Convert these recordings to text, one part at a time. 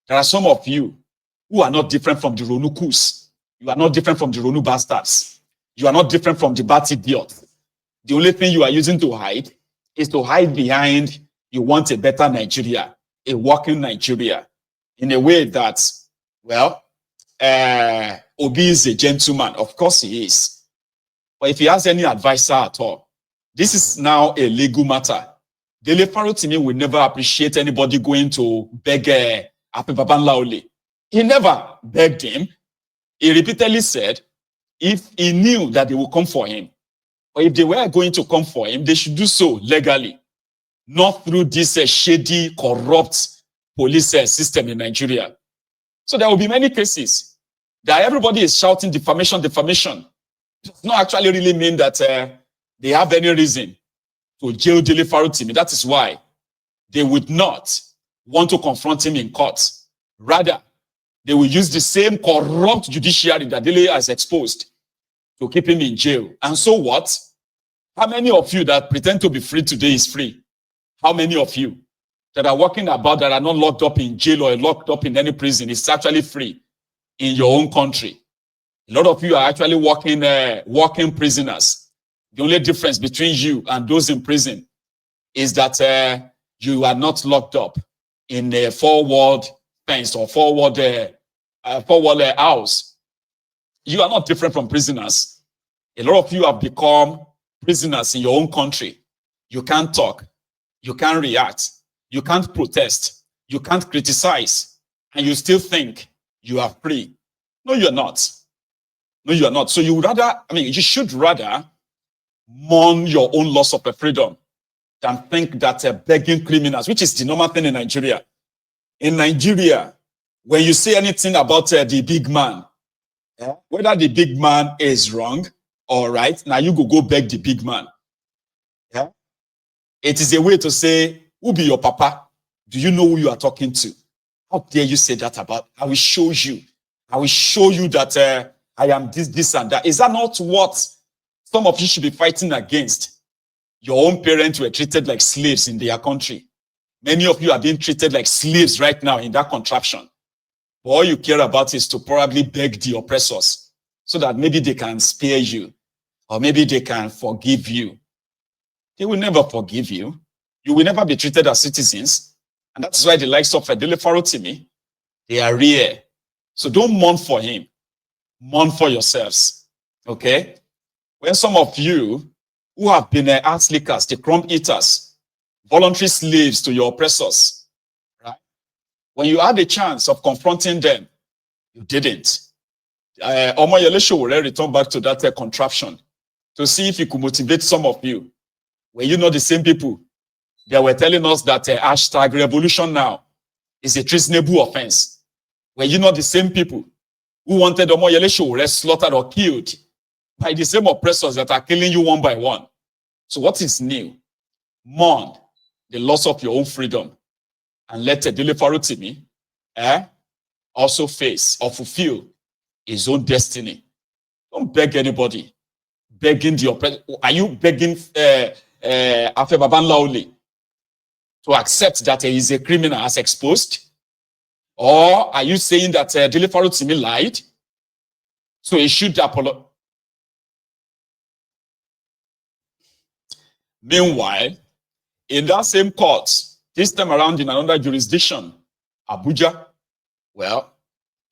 There are some of you who are not different from the Ronukus. You are not different from the Ronu bastards. You are not different from the Bat idiots. The only thing you are using to hide is to hide behind you want a better Nigeria, a working Nigeria, in a way that, well, Obi is a gentleman. Of course he is. But if he has any advisor at all, this is now a legal matter. Dele Farotimi will never appreciate anybody going to beg Apebabanlaole. He never begged him. He repeatedly said, if he knew that they would come for him, or if they were going to come for him, they should do so legally, not through this shady, corrupt police system in Nigeria. So there will be many cases that everybody is shouting defamation, defamation. It does not actually really mean that they have any reason to jail Dele Farotimi. That is why they would not want to confront him in court. Rather, they will use the same corrupt judiciary that Dele has exposed to keep him in jail. And so what? How many of you that pretend to be free today is free? How many of you that are walking about that are not locked up in jail or locked up in any prison is actually free in your own country? A lot of you are actually walking prisoners. The only difference between you and those in prison is that you are not locked up in a four-walled fence or four-walled house. You are not different from prisoners. A lot of you have become prisoners in your own country. You can't talk. You can't react. You can't protest. You can't criticize. And you still think you are free. No, you're not. No, you are not. So you should rather mourn your own loss of freedom than think that begging criminals, which is the normal thing in Nigeria. In Nigeria, when you say anything about the big man, whether the big man is wrong or right, now you go beg the big man. Yeah? It is a way to say, who be your papa? Do you know who you are talking to? How dare you say that about? I will show you. I will show you that I am this, and that. Is that not what some of you should be fighting against? Your own parents were treated like slaves in their country. Many of you are being treated like slaves right now in that contraption. But all you care about is to probably beg the oppressors so that maybe they can spare you or maybe they can forgive you. They will never forgive you. You will never be treated as citizens. And that's why the likes of Dele Farotimi, they are rare. So don't mourn for him. Mourn for yourselves. Okay? When some of you who have been ass lickers, the crumb eaters, voluntary slaves to your oppressors, right? When you had a chance of confronting them, you didn't. Omoyele will return back to that contraption to see if he could motivate some of you. Were you not the same people that were telling us that hashtag revolution now is a treasonable offense? Were you not the same people who wanted Omoyele Sowore slaughtered or killed by the same oppressors that are killing you one by one? So what is new? Mourn the loss of your own freedom and let Dele Farotimi also face or fulfill his own destiny. Don't beg anybody. Begging the oppressor. Are you begging Apebabanlaole to accept that he is a criminal as exposed? Or are you saying that Dele Farotimi lied? So he should apologize. Meanwhile, in that same court, this time around in another jurisdiction, Abuja, well,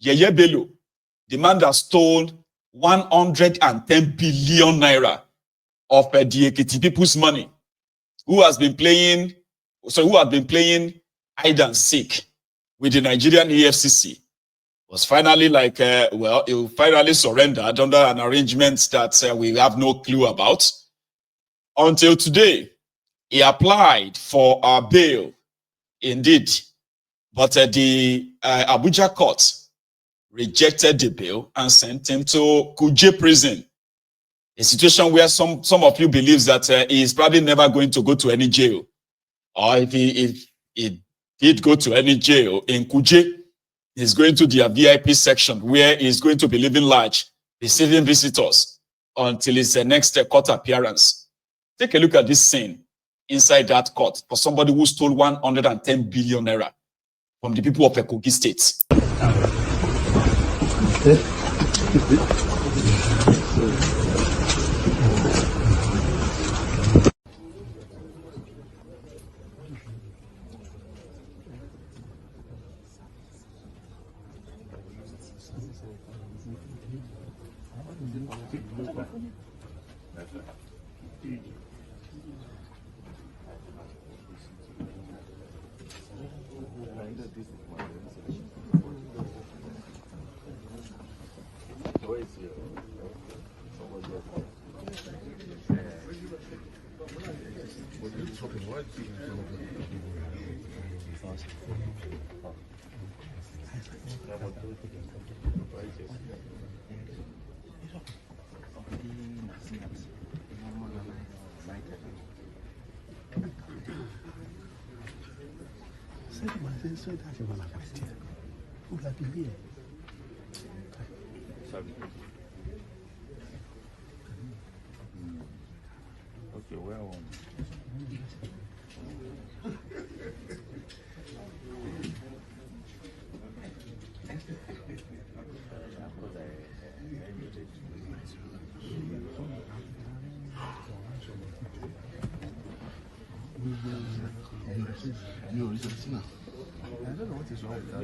Yeye Bello, the man that stole 110 billion naira of the Ekiti people's money, who has been playing hide and seek with the Nigerian EFCC, was finally he finally surrendered under an arrangement that we have no clue about. Until today, he applied for a bail, indeed, but the Abuja court rejected the bail and sent him to Kuje prison, a situation where some of you believes that he is probably never going to go to any jail, or if he did go to any jail in Kuje, he's going to the VIP section where he's going to be living large, receiving visitors until his next court appearance. Take a look at this scene inside that court for somebody who stole 110 billion naira from the people of Kogi State. Okay, well. I don't know what is wrong with that.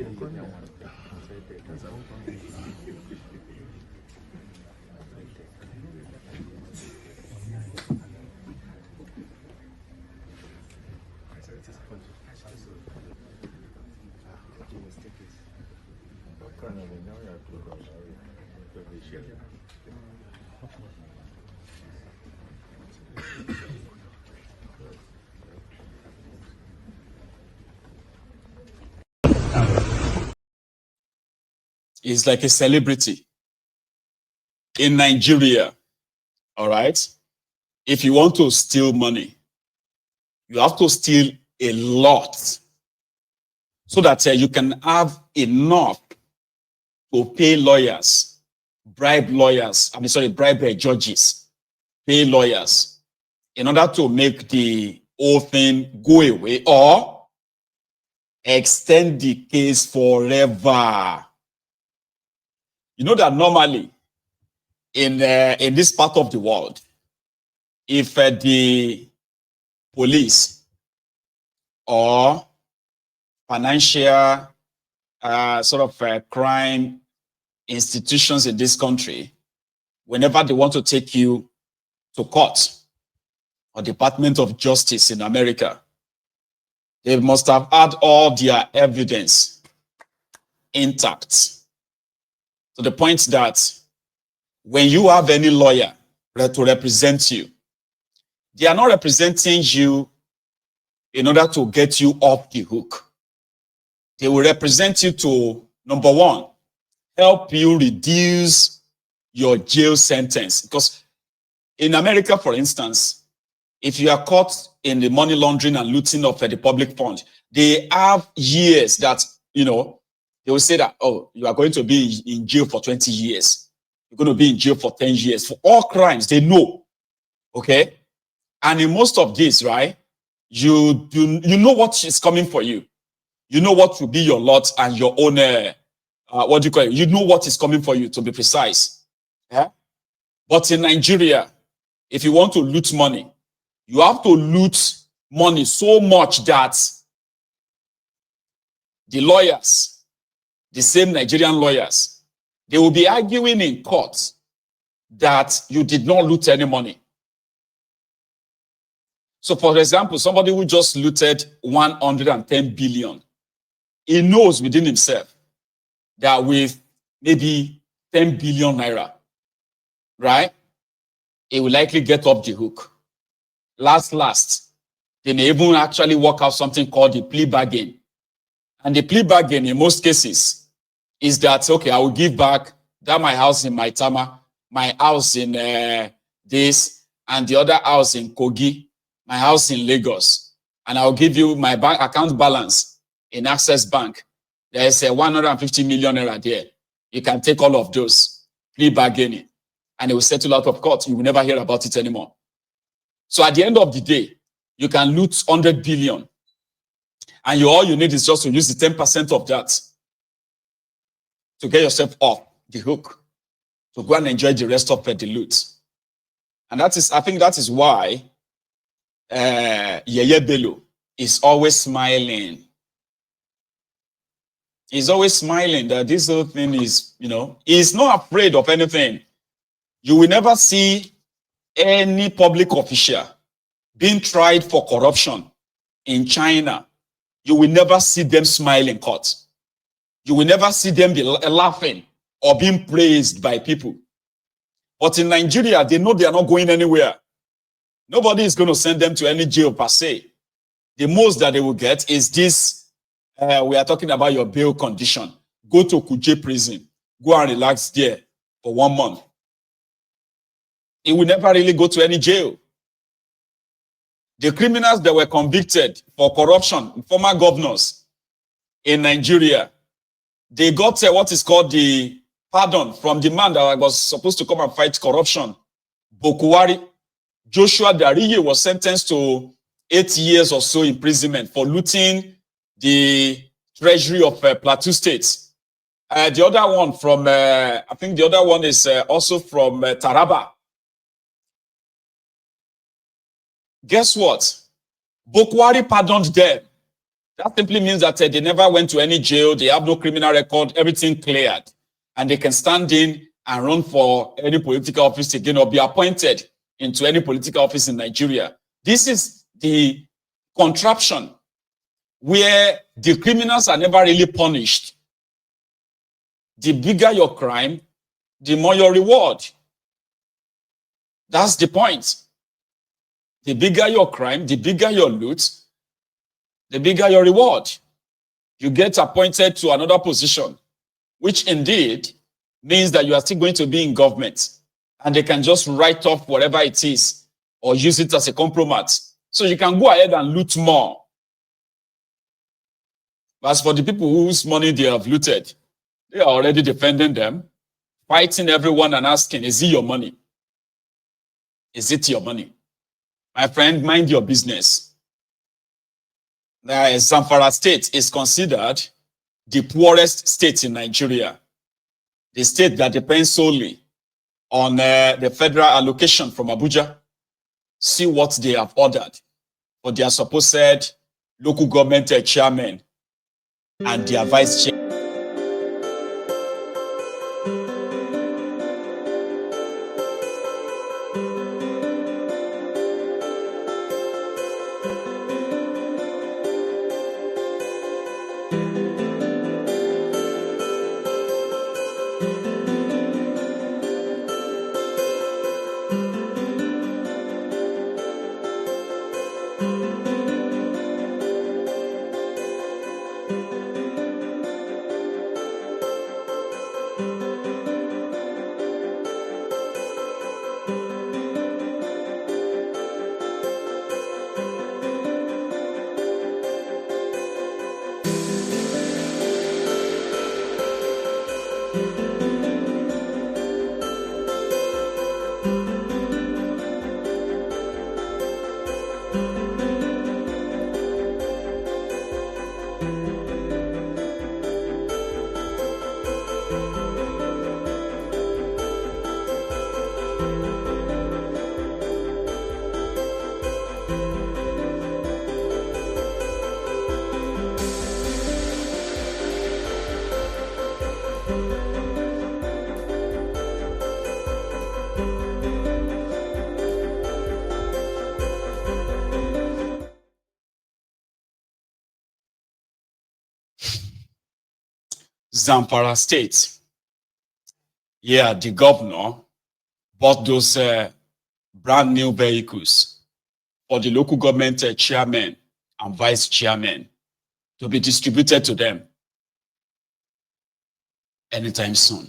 He's like a celebrity in Nigeria. All right. If you want to steal money, you have to steal a lot so that you can have enough to pay lawyers, bribe judges, pay lawyers in order to make the whole thing go away or extend the case forever. You know that normally in this part of the world, if the police or financial crime institutions in this country, whenever they want to take you to court or Department of Justice in America, they must have had all their evidence intact. To the point that when you have any lawyer to represent you, they are not representing you in order to get you off the hook. They will represent you to, number one, help you reduce your jail sentence. Because in America, for instance, if you are caught in the money laundering and looting of the public fund, they have years that, they will say that, oh, you are going to be in jail for 20 years. You're going to be in jail for 10 years. For all crimes, they know. Okay? And in most of this, right, you know what is coming for you. You know what will be your lot and your own, what do you call it? You know what is coming for you, to be precise. Yeah? But in Nigeria, if you want to loot money, you have to loot money so much that the lawyers, the same Nigerian lawyers, they will be arguing in court that you did not loot any money. So, for example, somebody who just looted 110 billion, he knows within himself that with maybe 10 billion naira, right, he will likely get off the hook. Last, they may even actually work out something called the plea bargain. And the plea bargain, in most cases, is that, okay, I will give back that my house in Maitama, my house in this, and the other house in Kogi, my house in Lagos, and I'll give you my bank account balance in Access Bank. There is a 150 million naira there. You can take all of those, plea bargaining, and it will settle out of court. You will never hear about it anymore. So at the end of the day, you can loot 100 billion. And all you need is just to use the 10% of that to get yourself off the hook, to go and enjoy the rest of the loot. And I think that is why Yeye Bello is always smiling. He's always smiling that this whole thing is, he's not afraid of anything. You will never see any public official being tried for corruption in China. You will never see them smile in court. You will never see them be laughing or being praised by people. But in Nigeria, they know they are not going anywhere. Nobody is going to send them to any jail per se. The most that they will get is this, we are talking about your bail condition. Go to Kuje prison. Go and relax there for 1 month. It will never really go to any jail. The criminals that were convicted for corruption, former governors in Nigeria, they got what is called the pardon from the man that was supposed to come and fight corruption, Bokuwari. Joshua Dariye was sentenced to 8 years or so imprisonment for looting the treasury of Plateau State. The other one from, I think the other one is also from Taraba. Guess what? Bokuwari pardoned them. That simply means that they never went to any jail. They have no criminal record. Everything cleared. And they can stand in and run for any political office again or be appointed into any political office in Nigeria. This is the contraption where the criminals are never really punished. The bigger your crime, the more your reward. That's the point. The bigger your crime, the bigger your loot, the bigger your reward. You get appointed to another position, which indeed means that you are still going to be in government, and they can just write off whatever it is or use it as a compromise. So you can go ahead and loot more. As for the people whose money they have looted, they are already defending them, fighting everyone and asking, is it your money? Is it your money? My friend, mind your business. Zamfara State is considered the poorest state in Nigeria. The state that depends solely on the federal allocation from Abuja. See what they have ordered for their supposed local government chairman and their vice chair. Zamfara State. Yeah, the governor bought those brand new vehicles for the local government chairman and vice chairman to be distributed to them anytime soon.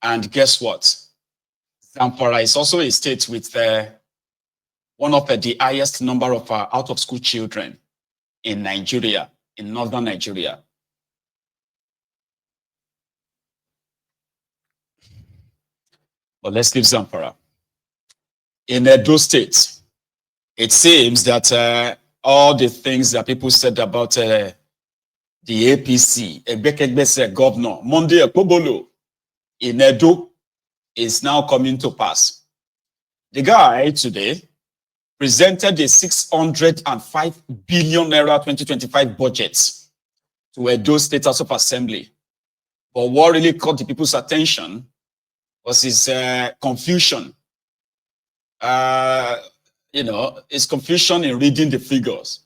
And guess what? Zamfara is also a state with one of the highest number of out-of-school children in Nigeria, in northern Nigeria. But let's leave Zamfara. In Edo State, it seems that all the things that people said about the APC, Egbekegbe governor, Monday Ekpobolo in Edo, is now coming to pass. The guy today presented the 605 billion naira 2025 budget to Edo State House of Assembly. But what really caught the people's attention was his confusion. His confusion in reading the figures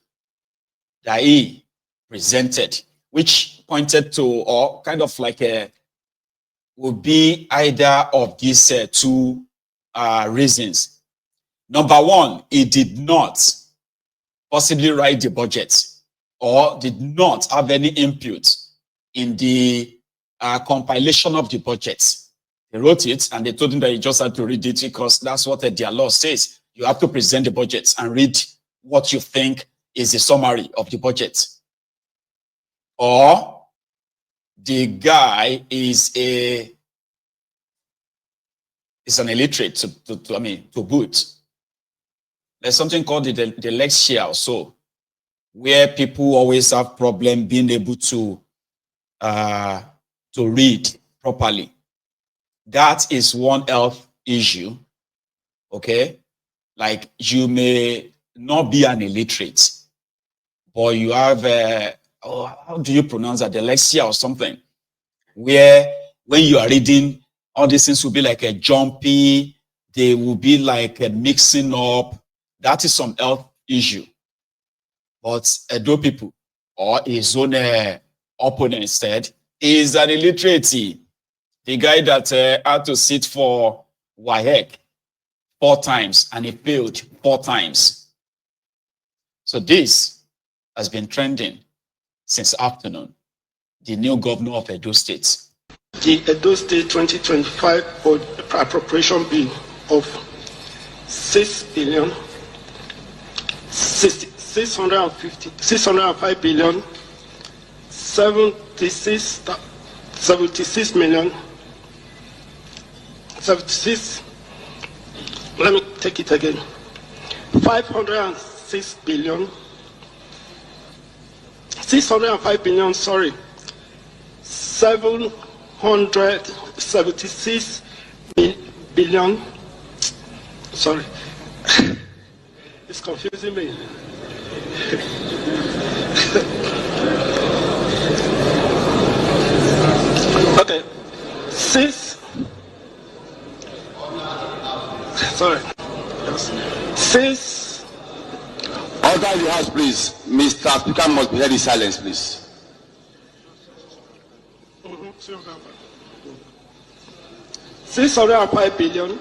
that he presented, which pointed to, or kind of like would be either of these two reasons. Number one, he did not possibly write the budget or did not have any input in the compilation of the budget. They wrote it and they told him that he just had to read it because that's what their law says. You have to present the budget and read what you think is the summary of the budget. Or the guy is an illiterate to boot. There's something called the dyslexia or so, where people always have problem being able to read properly. That is one health issue, okay? Like you may not be an illiterate, but you have how do you pronounce that? Dyslexia or something, where when you are reading, all these things will be like a jumpy, they will be like a mixing up. That is some health issue. But Edo people, or his own opponent said, is an illiterate. The guy that had to sit for WAEC 4 times and he failed 4 times. So this has been trending since afternoon. The new governor of Edo State. The Edo State 2025 appropriation bill of 605 billion 76 million. Let me take it again. 506 billion. 605 billion, sorry. 776 billion. Sorry. It's confusing me. Okay. Since order in the house, please. Mr. Speaker must be held in silence, please. 605 billion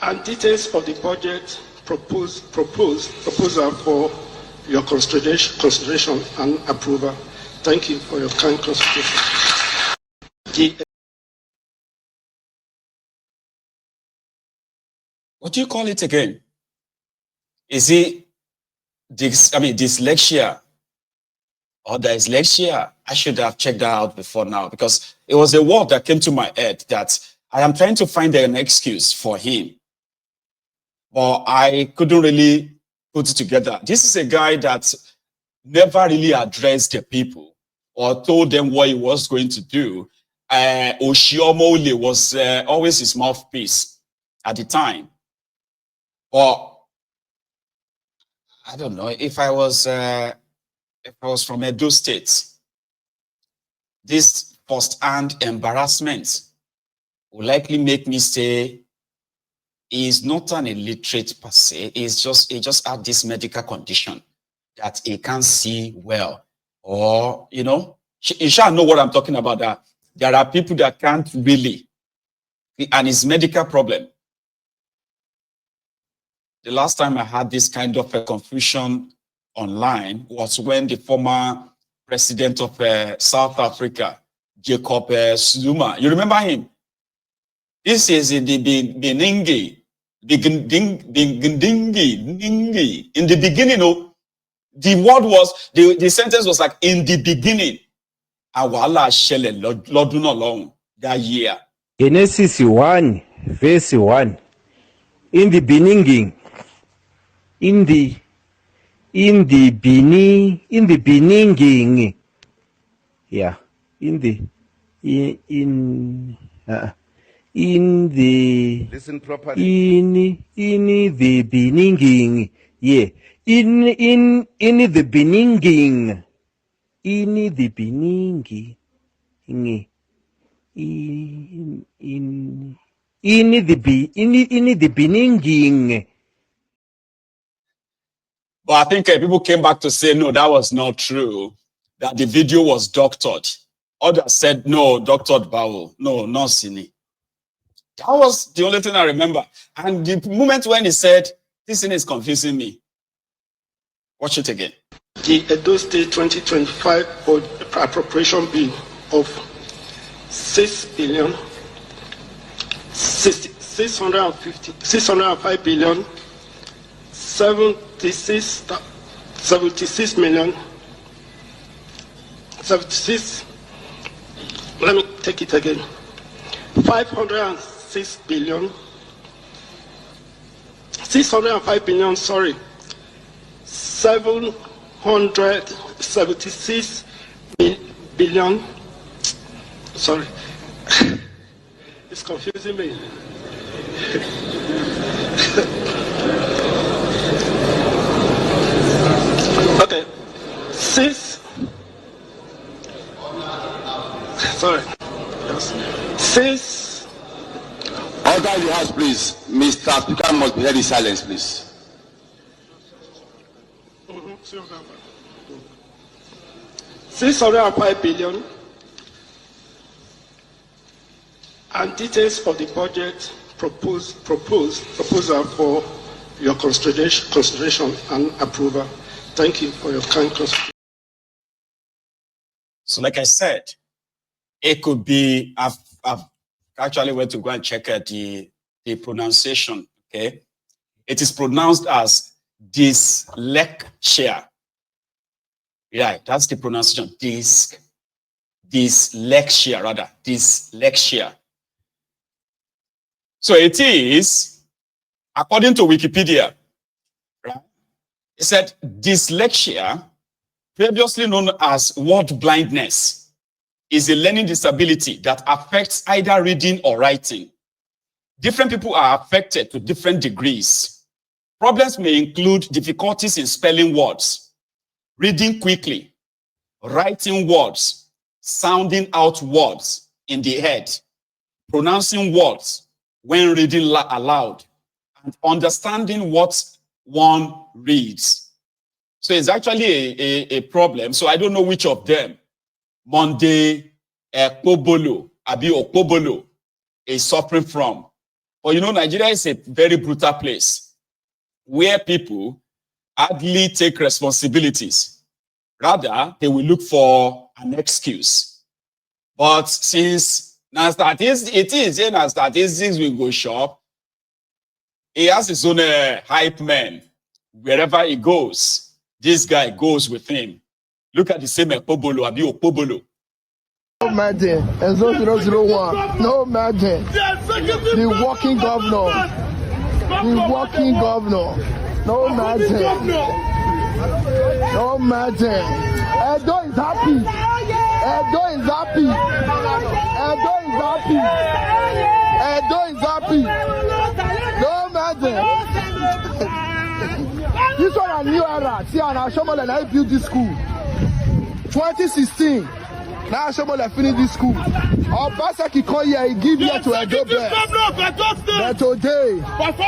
and details of the budget proposal for your consideration and approval. Thank you for your kind consideration. What do you call it again? Is it dyslexia or dyslexia? I should have checked that out before now because it was a word that came to my head that I am trying to find an excuse for him, but I couldn't really put it together. This is a guy that never really addressed the people or told them what he was going to do. Oshiomole was always his mouthpiece at the time. But I don't know if I was from Edo State, this first-hand embarrassment will likely make me say he's not an illiterate per se. He just had this medical condition that he can't see well, or you shall know what I'm talking about. That there are people that can't really, and it's medical problem. The last time I had this kind of a confusion online was when the former president of South Africa, Jacob Zuma, you remember him? This is in the Beningi. In the beginning, the word was, the sentence was like, in the beginning. Genesis 1, verse 1. in the beginning, in the beginning, yeah, in the Listen properly. in the beginning, yeah, in the beginning, in the beginning, in the beginning. But I think people came back to say, no, that was not true, that the video was doctored. Others said, no, doctored Bowel. No, not Sini. That was the only thing I remember. And the moment when he said, this thing is confusing me. Watch it again. The Edo State 2025 appropriation bill of 605 billion 76 million 76. Let me take it again. 506 billion 605 billion. Sorry, 776 billion. Sorry, it's confusing me. Okay, six. Order in the house, please. Mr. Speaker must be held in silence, please. 605 billion, and details of the budget proposal for your consideration and approval. Thank you for your kind consideration. So like I said, it could be, I've actually went to go and check the pronunciation, okay? It is pronounced as dyslexia. Yeah, that's the pronunciation, dyslexia rather, dyslexia. So it is, according to Wikipedia, right? It said dyslexia, previously known as word blindness, is a learning disability that affects either reading or writing. Different people are affected to different degrees. Problems may include difficulties in spelling words, reading quickly, writing words, sounding out words in the head, pronouncing words when reading aloud, and understanding what one reads. So it's actually a problem. So I don't know which of them, Monday, Kobolo, Abi Okobolo, is suffering from. But you know, Nigeria is a very brutal place where people hardly take responsibilities. Rather, they will look for an excuse. But since now statistics will go shop, he has his own hype man. Wherever he goes, this guy goes with him. Look at the same Ekpobolo, Abi Okpobolo. No imagine, Enzo 001. No imagine. The walking governor. The walking governor. No imagine. No imagine. Edo is happy. Edo is happy. Edo is happy. Edo is happy. No imagine. This one a new era. See, and Ashomole I built this school. 2016. Now Ashomole finished this school. Obaseki come here, he give here to Edo Best. But today,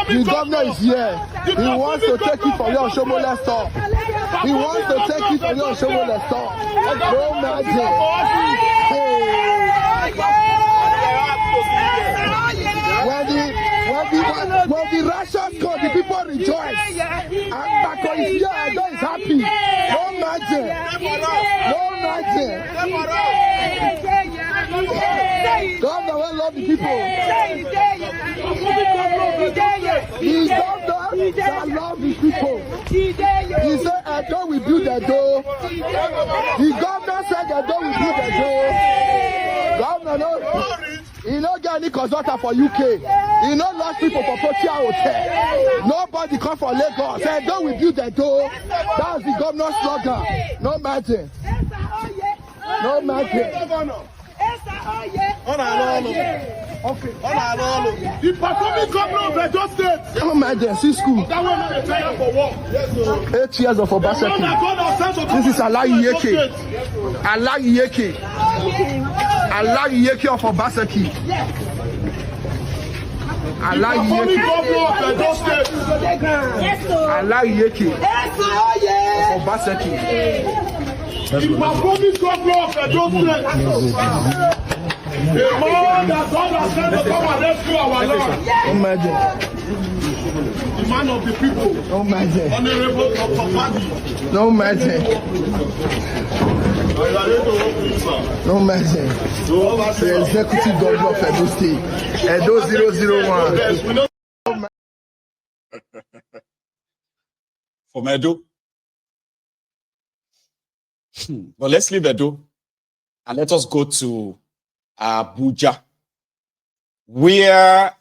the governor is here. He wants to take it for your Ashomole stuff. He wants to take it for your Ashomole stuff. No magic. When the Russians come, the people rejoice. And Bako is here, Edo is happy. No magic. No magic. Governor will love the people. The governor that love the people. He said Edo will build Edo. The governor said Edo will build Edo. Governor, no, he no get any consultant for UK. He no lost people for Protea Hotel. Nobody come from Lagos. Say, don't we build the door? That's the governor's slogan. No magic. No magic. Okay. The performing governor of Edo State. No emergency school. 8 years of Obaseki. This is Yeye. Yeye of Obaseki. Yeye of Obaseki. The performing governor of Edo State. The man that God has sent to come and rescue our land. Imagine. The man of the people. No magic. Honorable Dr. Fadi. No magic. No magic. The executive governor of Edo State. Edo 001. From Edo. But let's leave Edo and let us go to Abuja, where